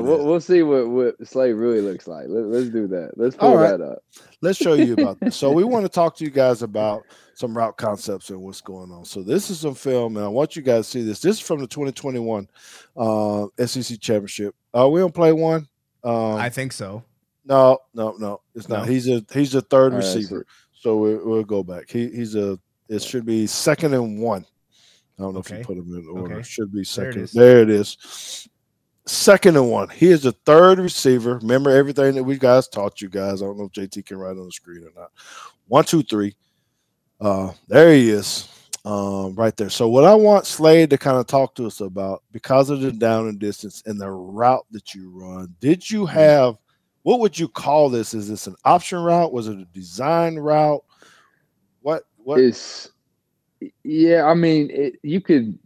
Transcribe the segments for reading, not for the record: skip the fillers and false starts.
we'll see what Slade really looks like. Let's do that. Let's All pull right. that up. Let's show you about this. So we want to talk to you guys about some route concepts and what's going on. So this is some film, and I want you guys to see this. This is from the 2021 SEC Championship. We don't play one. I Um, think so. no, it's not. No. He's a third All right, so, receiver. So we'll go back. He's a. It should be 2nd and 1. I don't know if you Okay. put them in order. Okay. Should be There it second. is. There it is. 2nd and 1. He is the third receiver. Remember everything that we guys taught you guys. I don't know if JT can write on the screen or not. 1, 2, 3. There he is. Right there. So what I want Slade to kind of talk to us about, because of the down and distance and the route that you run, did you have, what would you call this? Is this an option route? Was it a design route? What? it's yeah. I mean, you could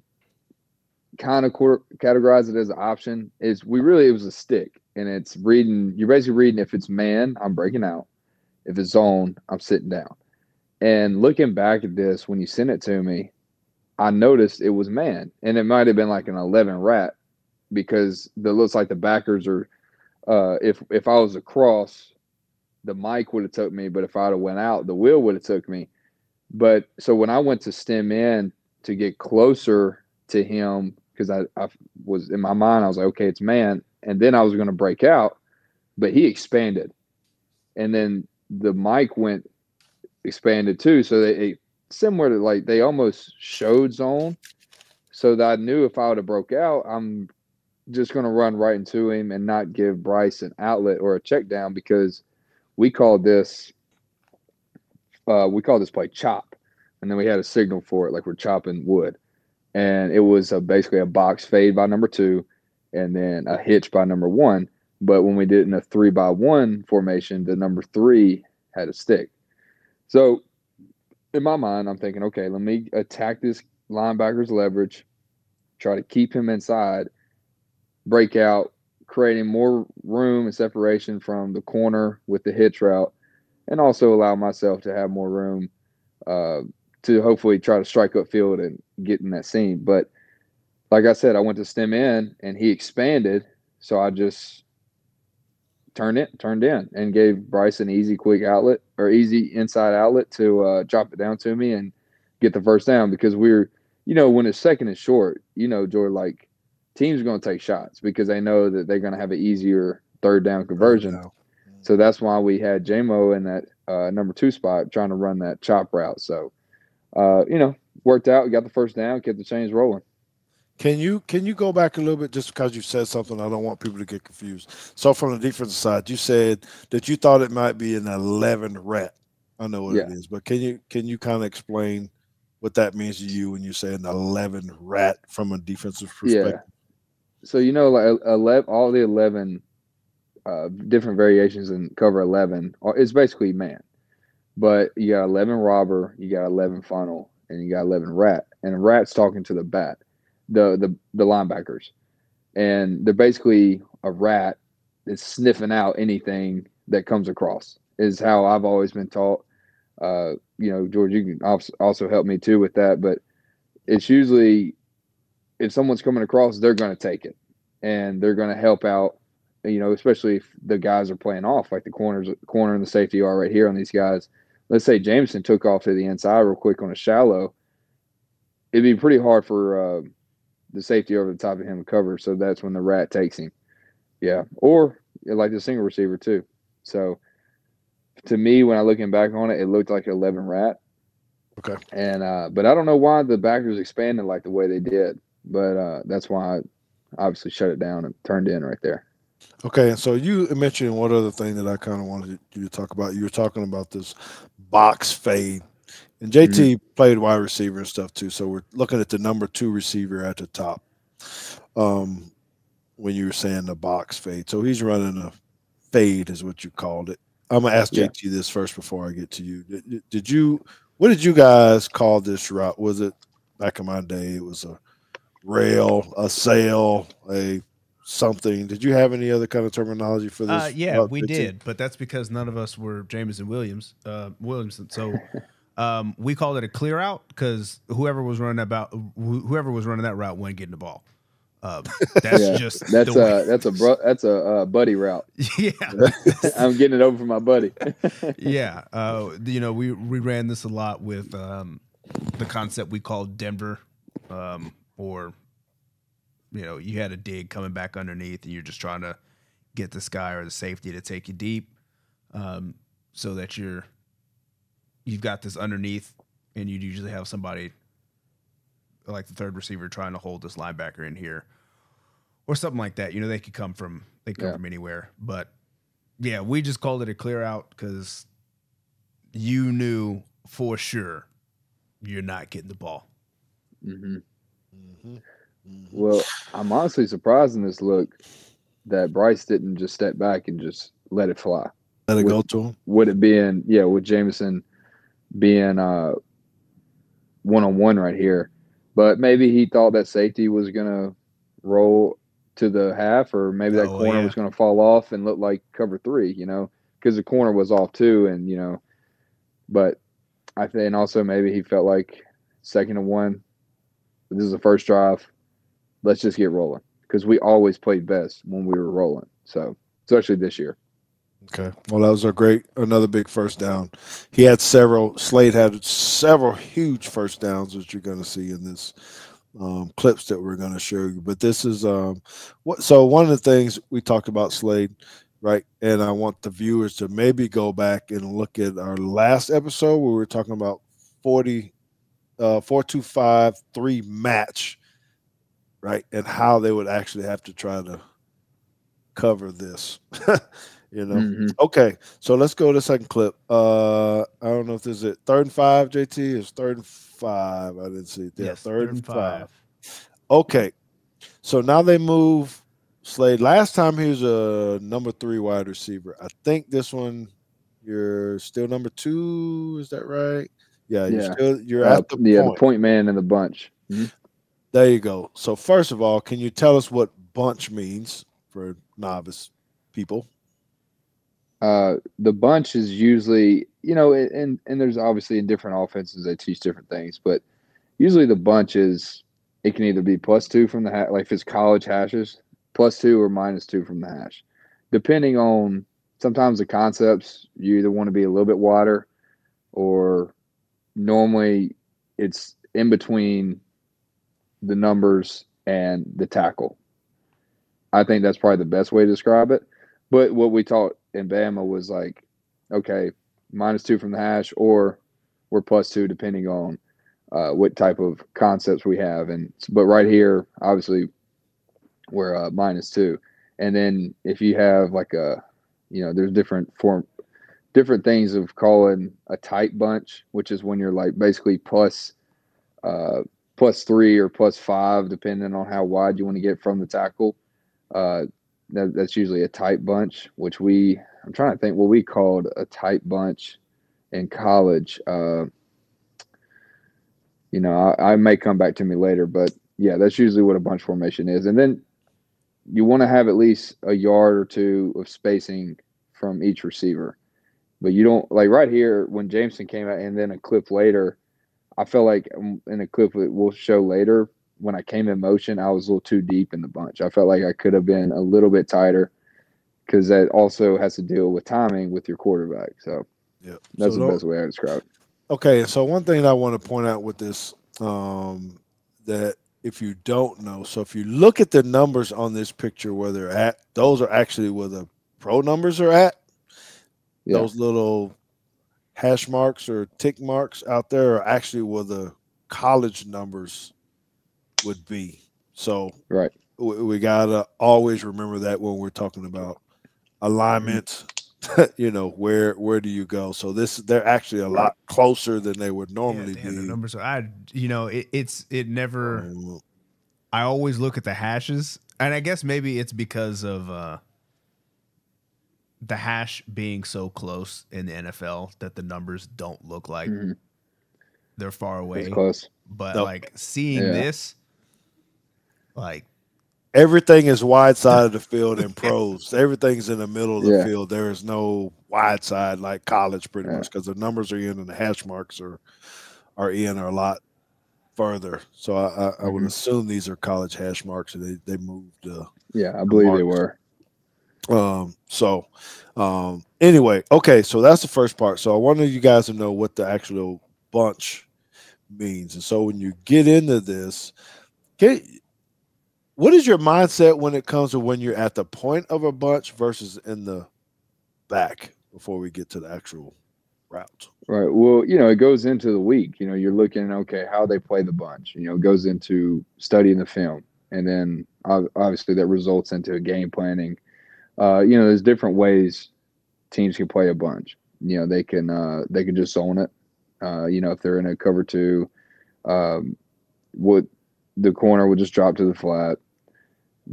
kind of categorize it as an option. It was a stick, and it's reading. You're basically reading if it's man, I'm breaking out. If it's zone, I'm sitting down. And looking back at this, when you sent it to me, I noticed it was man, and it might have been like an 11 rat because it looks like the backers are. If I was across, the mic would have took me, but if I'd have went out, the wheel would have took me. But so when I went to stem in to get closer to him, because I was in my mind, I was like, okay, it's man, and then I was going to break out, but he expanded, and then the mic went expanded too. So they similar to like they almost showed zone, so that I knew if I would have broke out, I'm just going to run right into him and not give Bryce an outlet or a check down because we called this play chop, and then we had a signal for it like we're chopping wood, and it was basically a box fade by number 2, and then a hitch by number 1. But when we did it in a 3-by-1 formation, the number 3 had a stick. So in my mind, I'm thinking, okay, let me attack this linebacker's leverage, try to keep him inside, break out, creating more room and separation from the corner with the hitch route, and also allow myself to have more room to hopefully try to strike up field and get in that seam. But like I said, I went to stem in and he expanded, so I just turned in and gave Bryce an easy quick outlet or easy inside outlet to drop it down to me and get the first down because we're, when it's second and short, Jordan, like teams are going to take shots because they know that they're going to have an easier third down conversion. So that's why we had JMO in that number 2 spot trying to run that chop route. So, worked out. We got the first down, kept the chains rolling. Can you go back a little bit just because you said something? I don't want people to get confused. So from the defensive side, you said that you thought it might be an 11 rat. I know what it is, but can you kind of explain what that means to you when you say an 11 rat from a defensive perspective? Yeah. So like 11, all the 11 different variations in cover 11 it's basically man, but you got 11 robber, you got 11 funnel, and you got 11 rat, and a rat's talking to the bat, the linebackers, and they're basically a rat that's sniffing out anything that comes across is how I've always been taught. George, you can also help me too with that, but it's usually if someone's coming across, they're going to take it and they're going to help out, especially if the guys are playing off like the corner and the safety are right here on these guys. Let's say Jameson took off to the inside real quick on a shallow. It'd be pretty hard for the safety over the top of him to cover. So that's when the rat takes him. Yeah. Or like the single receiver too. So to me, when I looking back on it, it looked like an 11 rat. Okay. And but I don't know why the backers expanded like the way they did. But that's why I obviously shut it down and turned in right there. Okay, and so you mentioned one other thing that I kind of wanted you to talk about. You were talking about this box fade, and JT played wide receiver and stuff too. So we're looking at the number 2 receiver at the top. When you were saying the box fade, so he's running a fade, is what you called it. I'm gonna ask JT this first before I get to you. Did you? What did you guys call this route? Was it back in my day? It was a rail, a sail, a something. Did you have any other kind of terminology for this? Yeah, we did, but that's because none of us were Jameson Williamson. So we called it a clear out because whoever was running that route wasn't getting the ball. That's Yeah, just the way. that's a buddy route. Yeah, I'm getting it over for my buddy. yeah. We ran this a lot with the concept we called Denver, or you had a dig coming back underneath, and you're just trying to get this guy or the safety to take you deep, so that you've got this underneath, and you'd usually have somebody like the third receiver trying to hold this linebacker in here, or something like that. They could come from anywhere, but yeah, we just called it a clear out because you knew for sure you're not getting the ball. Mm-hmm. Mm-hmm. Well, I'm honestly surprised in this look that Bryce didn't just step back and just let it fly. Let it go to him. Would it being with Jameson being one-on-one right here, but maybe he thought that safety was gonna roll to the half, or maybe that corner was gonna fall off and look like cover 3. Because the corner was off too, and but I think, and also maybe he felt like 2nd and 1. This is the first drive. Let's just get rolling, because we always played best when we were rolling. So, especially this year. Okay. Well, that was another big first down. Slade had several huge first downs, which you're going to see in this clips that we're going to show you. But this is so one of the things we talked about Slade, right? And I want the viewers to maybe go back and look at our last episode where we were talking about 4-2-5-3 match, right? And how they would actually have to try to cover this. Mm-hmm. Okay, so let's go to the second clip. I don't know if this is 3rd and 5, JT. It's 3rd and 5. I didn't see it. Yeah, yes, 3rd and 5. Okay, so now they move Slade. Last time he was a number 3 wide receiver. I think this one you're still number 2. Is that right? Yeah, you're at the point. The point man in the bunch. Mm-hmm. There you go. So first of all, can you tell us what bunch means for novice people? The bunch is usually, and there's obviously in different offenses they teach different things, but usually the bunch it can either be +2 from the hash, like if it's college hashes, +2 or -2 from the hash, depending on sometimes the concepts. You either want to be a little bit wider, or normally it's in between the numbers and the tackle. I think that's probably the best way to describe it. But what we taught in Bama was like, okay, -2 from the hash, or we're +2 depending on what type of concepts we have. But right here, obviously, we're -2. And then if you have like there's different things of calling a tight bunch, which is when you're like basically +3 or +5, depending on how wide you want to get from the tackle. That's usually a tight bunch, which I'm trying to think what we called a tight bunch in college. I may come back to me later, but yeah, that's usually what a bunch formation is. And then you want to have at least a yard or 2 of spacing from each receiver. But you don't, like right here when Jameson came out, and then a clip later, I felt like in a clip that we'll show later, when I came in motion, I was a little too deep in the bunch. I felt like I could have been a little bit tighter, because that also has to deal with timing with your quarterback. So that's the best way I describe it. Okay, so one thing I want to point out with this, that if you don't know, so if you look at the numbers on this picture where they're at, those are actually where the pro numbers are at. Yeah. Those little hash marks or tick marks out there are actually where the college numbers would be. So right, we gotta always remember that when we're talking about alignment. Where do you go? So they're actually a lot closer than they would normally be. The numbers are, it never. I always look at the hashes, and I guess maybe it's because of the hash being so close in the NFL that the numbers don't look like they're far away. It's close. But like seeing this, like everything is wide side of the field in pros. Everything's in the middle of the field. There is no wide side like college, pretty much, because the numbers are in and the hash marks are a lot further. So I would Mhm. assume these are college hash marks, and they moved Yeah, I the believe they marks. were. Anyway, okay, so that's the first part. So I wanted you guys to know what the actual bunch means. And so when you get into this, okay, what is your mindset when it comes to when you're at the point of a bunch versus in the back before we get to the actual route? Right. Well, it goes into the week. You're looking, okay, how they play the bunch. It goes into studying the film. And then obviously that results into game planning. There's different ways teams can play a bunch. They can just zone it. If they're in a cover two, um, what the corner would just drop to the flat.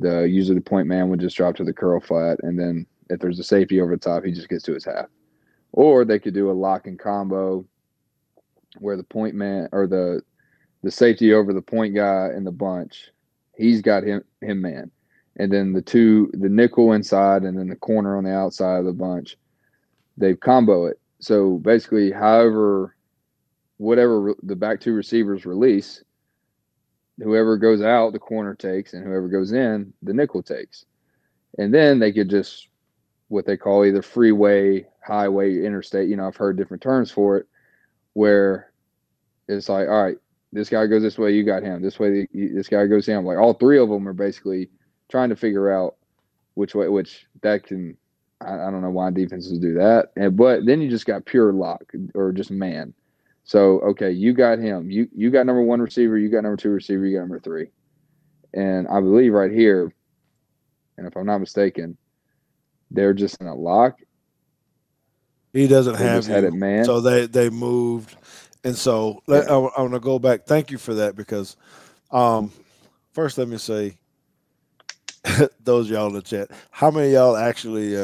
Usually the point man would just drop to the curl flat, and then if there's a safety over the top, he just gets to his half. Or they could do a lock and combo where the point man or the safety over the point guy in the bunch, he's got him man, and then the nickel inside and then the corner on the outside of the bunch, they combo it. So basically, whatever the back two receivers release, whoever goes out, the corner takes, and whoever goes in, the nickel takes. And then they could just what they call either freeway, highway, interstate. I've heard different terms for it, where it's like, all right, this guy goes this way, you got him. This way, this guy goes him. Like all three of them are basically trying to figure out which way. Which that can, I don't know why defenses do that. But then you just got pure lock or just man. So okay, you got him. You got number one receiver. You got number two receiver. You got number three. And I believe right here, and if I'm not mistaken, they're just in a lock. He doesn't They have just had you, it man. so they moved, and so Yeah. I want to go back. Thank you for that because, um, first let me say, those y'all in the chat, how many of y'all actually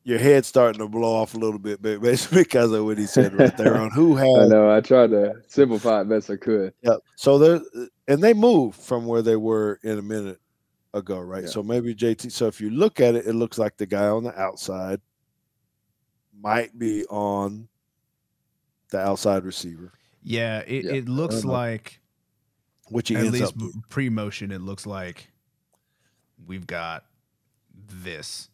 your head starting to blow off a little bit, basically because of what he said right there on who I has. know. I tried to simplify it best I could. Yeah. So there, and they moved from where they were in a minute ago, right? Yeah. So maybe JT. So if you look at it, it looks like the guy on the outside might be on the outside receiver, Yeah, Yeah. it looks like, which he at ends least up being. pre-motion, it looks like we've got this.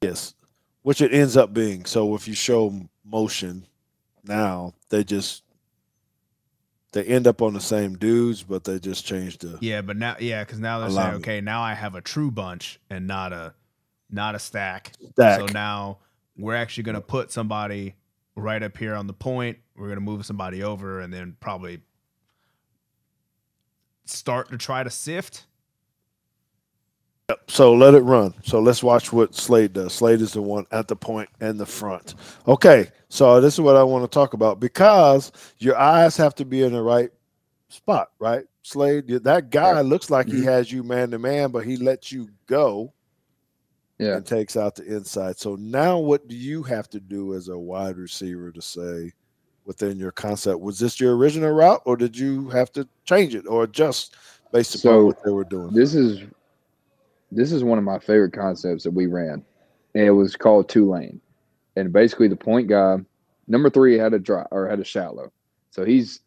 Yes, which it ends up being. So if you show motion now, they end up on the same dudes, but they just change the Yeah, but now, yeah, because now they're saying, alignment. okay, now I have a true bunch and not a stack. So Stack. now we're actually going to put somebody right up here on the point. We're going to move somebody over and then probably start to try to sift. So let it run. So let's watch what Slade does. Slade is the one at the point and the front. Okay, so this is what I want to talk about because your eyes have to be in the right spot, right? Slade, that guy Right. looks like he Mhm. has you man to man, but he lets you go Yeah. and takes out the inside. So now what do you have to do as a wide receiver to say within your concept? Was this your original route or did you have to change it or adjust based upon what So they were doing? this is one of my favorite concepts that we ran, and it was called two lane. And basically, the point guy, number three, had a drop or had a shallow, so he's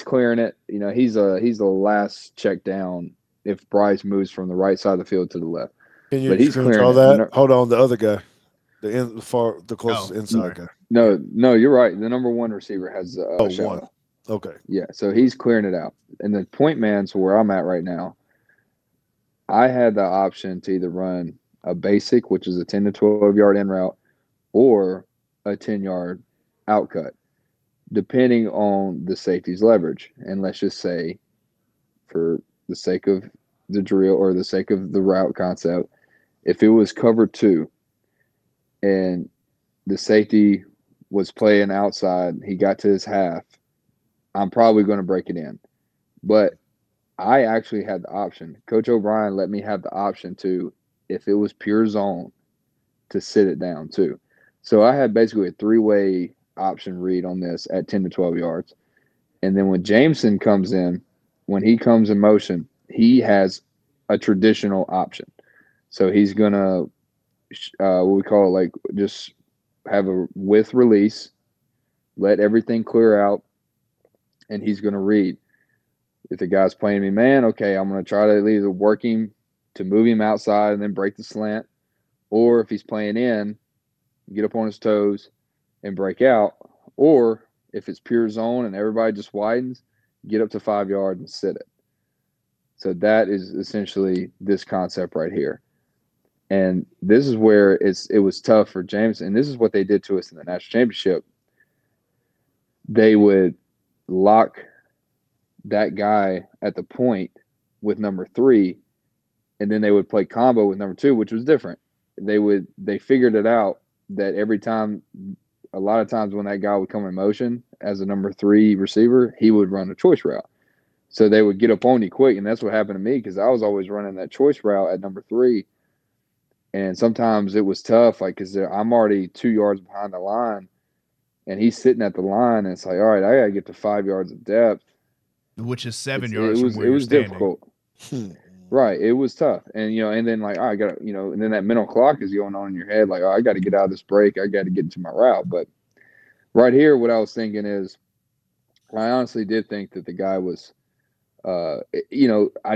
clearing it. He's the last check down if Bryce moves from the right side of the field to the left, Can you but he's screen draw clearing it. that? Hold on, the other guy, the closest Oh, inside sorry. guy. No, you're right. The number one receiver has Oh, a one. shallow. Okay. Yeah, so he's clearing it out. And the point man, so where I'm at right now, I had the option to either run a basic, which is a 10 to 12 yard in route, or a 10-yard outcut, depending on the safety's leverage. And let's just say, for the sake of the drill or the sake of the route concept, if it was cover two and the safety was playing outside, he got to his half, I'm probably going to break it in. But I actually had the option. Coach O'Brien let me have the option to, if it was pure zone, to sit it down too. So I had basically a three-way option read on this at 10 to 12 yards. And then when Jameson comes in, when he comes in motion, he has a traditional option. So he's going to, what we call it, like just have a with release, let everything clear out, and he's going to read. If the guy's playing me man, okay, I'm going to try to either work him to move him outside and then break the slant, or if he's playing in, get up on his toes and break out, or if it's pure zone and everybody just widens, get up to 5 yards and sit it. So that is essentially this concept right here. And this is where it was tough for James, and this is what they did to us in the national championship. They would lock that guy at the point with number 3, and then they would play combo with number 2, which was different. They figured it out that every time, a lot of times when that guy would come in motion as a number 3 receiver, he would run a choice route. So they would get up on you quick, and that's what happened to me because I was always running that choice route at number 3. And sometimes it was tough, like, because I'm already 2 yards behind the line, and he's sitting at the line, and it's like, all right, I got to get to 5 yards of depth. Which is 7 yards from where it you're was standing. Difficult. Right. It was tough. And, and then, like, I got to, and then that mental clock is going on in your head, like, oh, I got to get out of this break. I got to get into my route. But right here, what I was thinking is, I honestly did think that the guy was, I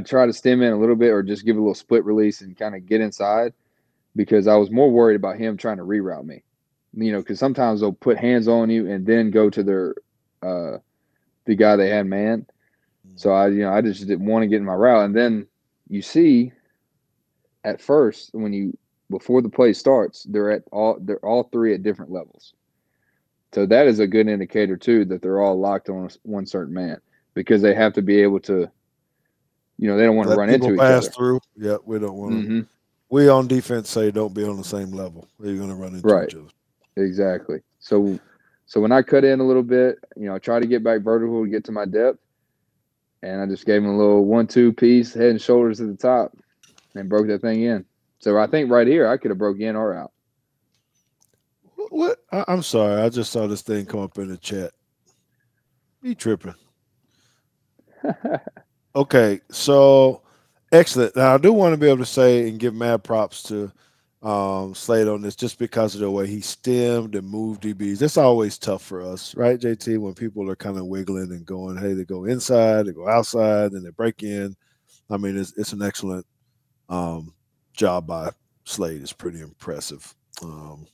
try to stem in a little bit or just give a little split release and kind of get inside, because I was more worried about him trying to reroute me, because sometimes they'll put hands on you and then go to the guy they had man. So I just didn't want to get in my route. And then you see at first, before the play starts, they're all 3 at different levels. So that is a good indicator too, that they're all locked on one certain man, because they have to be able to, they don't want to run into each other. Through. Yeah, we don't want to. Mm-hmm. We on defense say don't be on the same level. You're going to run into each other. Exactly. So when I cut in a little bit, I try to get back vertical to get to my depth, and I just gave him a little 1-2 piece, head and shoulders at the top, and broke that thing in. So I think right here I could have broke in or out. What? I'm sorry. I just saw this thing come up in the chat. You tripping. Okay, so excellent. Now I do want to be able to say and give mad props to Slade on this, just because of the way he stemmed and moved DBs. That's always tough for us, right, JT? When people are kind of wiggling and going, hey, they go inside, they go outside, and they break in. I mean, it's an excellent job by Slade. It's pretty impressive on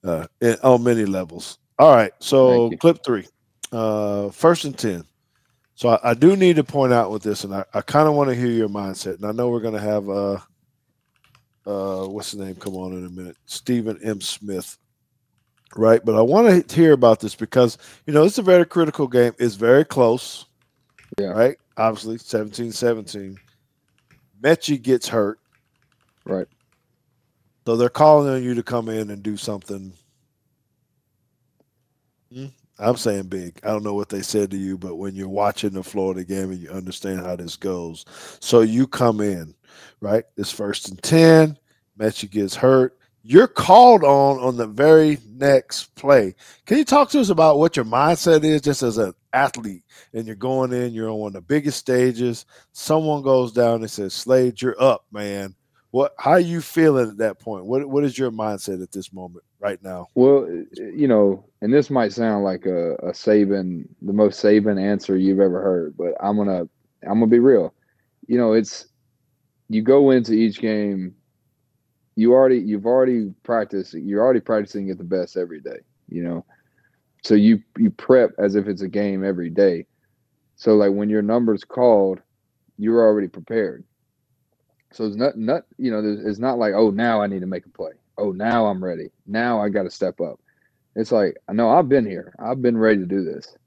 many levels. All right, so clip 3, 1st and 10. So I do need to point out with this, and I kind of want to hear your mindset. And I know we're going to have what's his name come on in a minute, Stephen M. Smith, right? But I want to hear about this because, it's a very critical game. It's very close, right? Obviously, 17-17. Mechie gets hurt. Right. So they're calling on you to come in and do something. I'm saying big. I don't know what they said to you, but when you're watching the Florida game and you understand how this goes, so you come in, right? It's 1st and 10. Mechie gets hurt. You're called on the very next play. Can you talk to us about what your mindset is just as an athlete? And you're going in, you're on one of the biggest stages. Someone goes down and says, Slade, you're up, man. How are you feeling at that point? What is your mindset at this moment right now? Well, and this might sound like the most Saban answer you've ever heard, but I'm gonna be real. It's, you go into each game, you're already practicing at the best every day. So you prep as if it's a game every day. So like when your number's called, you're already prepared. So it's it's not like, oh, now I need to make a play. Oh, now I'm ready. Now I got to step up. It's like, no, I've been here. I've been ready to do this.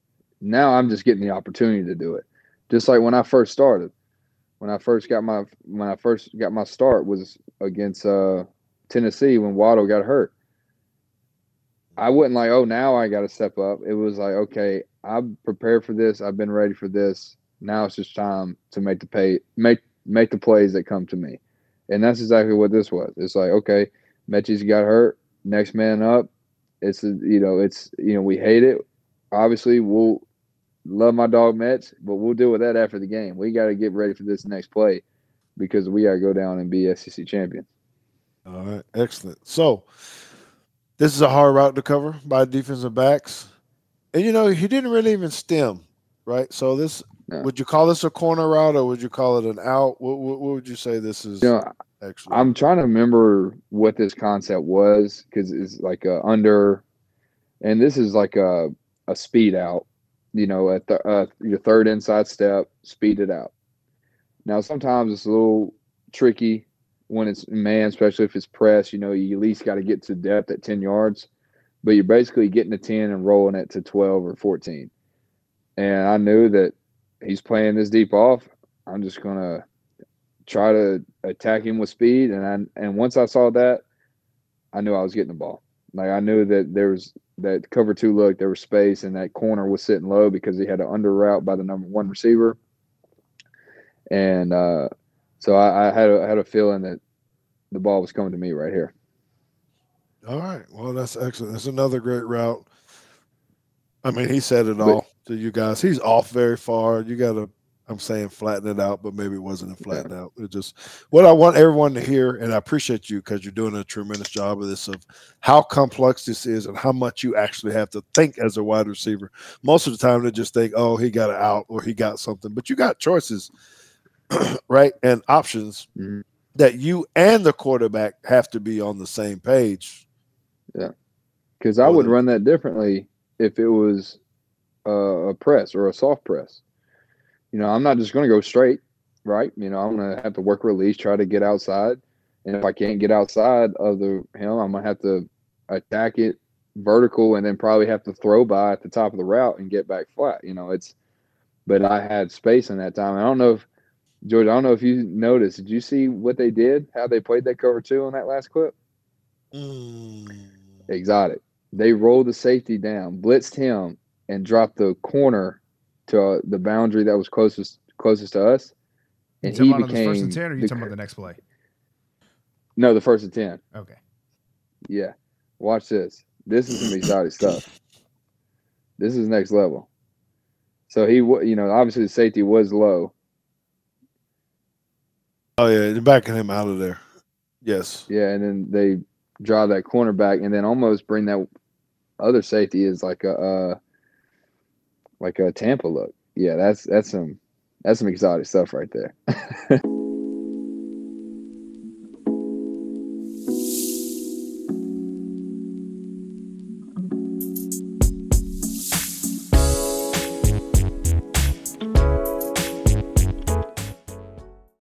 Now I'm just getting the opportunity to do it. Just like when I first started, when I first got my start was against Tennessee when Waddle got hurt. I wasn't like, oh, now I got to step up. It was like, okay, I'm prepared for this. I've been ready for this. Now it's just time to make the plays that come to me. And that's exactly what this was. It's like, okay, Mechie's got hurt. Next man up. We hate it. Obviously, we'll love my dog Mets, but we'll deal with that after the game. We got to get ready for this next play because we got to go down and be SEC champion. All right, excellent. So this is a hard route to cover by defensive backs. And he didn't really even stem, right? So this, No. would you call this a corner route or would you call it an out? What would you say this You is know, actually? I'm trying to remember what this concept was because it's like a under, and this is like a speed out. At your third inside step, speed it out. Now sometimes it's a little tricky when it's man, especially if it's press. You at least got to get to depth at 10 yards, but you're basically getting to 10 and rolling it to 12 or 14. And I knew that he's playing this deep off. I'm just gonna try to attack him with speed, and once I saw that, I knew I was getting the ball. Like I knew that there was that cover two look, there was space, and that corner was sitting low because he had an under route by the number one receiver, and so I had a feeling that the ball was coming to me right here. All right. Well, that's excellent. That's another great route. I mean, he said it But all to you guys. He's off very far. You got to, I'm saying flatten it out, but maybe it wasn't a yeah, flatten out. It just, what I want everyone to hear, and I appreciate you because you're doing a tremendous job of this, of how complex this is and how much you actually have to think as a wide receiver. Most of the time, they just think, oh, he got it out or he got something, but you got choices, right? And options mm-hmm. that you and the quarterback have to be on the same page. Yeah, because I would run that differently if it was a press or a soft press. I'm not just going to go straight, right? I'm going to have to work release, try to get outside. And if I can't get outside of the him, I'm going to have to attack it vertical and then probably have to throw by at the top of the route and get back flat. But I had space in that time. I don't know if, George, I don't know if you noticed, did you see what they did, how they played that cover two on that last clip? Exotic. They rolled the safety down, blitzed him, and dropped the corner to the boundary that was closest to us, and You talking he about on this first and became 10, or you talking about the next play? No, the first and 10. Okay. Yeah, watch this. This is some exotic stuff. This is next level. So obviously the safety was low. Oh yeah, they're backing him out of there. Yes. Yeah, and then they draw that corner back, and then almost bring that other safety is like a Tampa look. Yeah, that's some exotic stuff right there.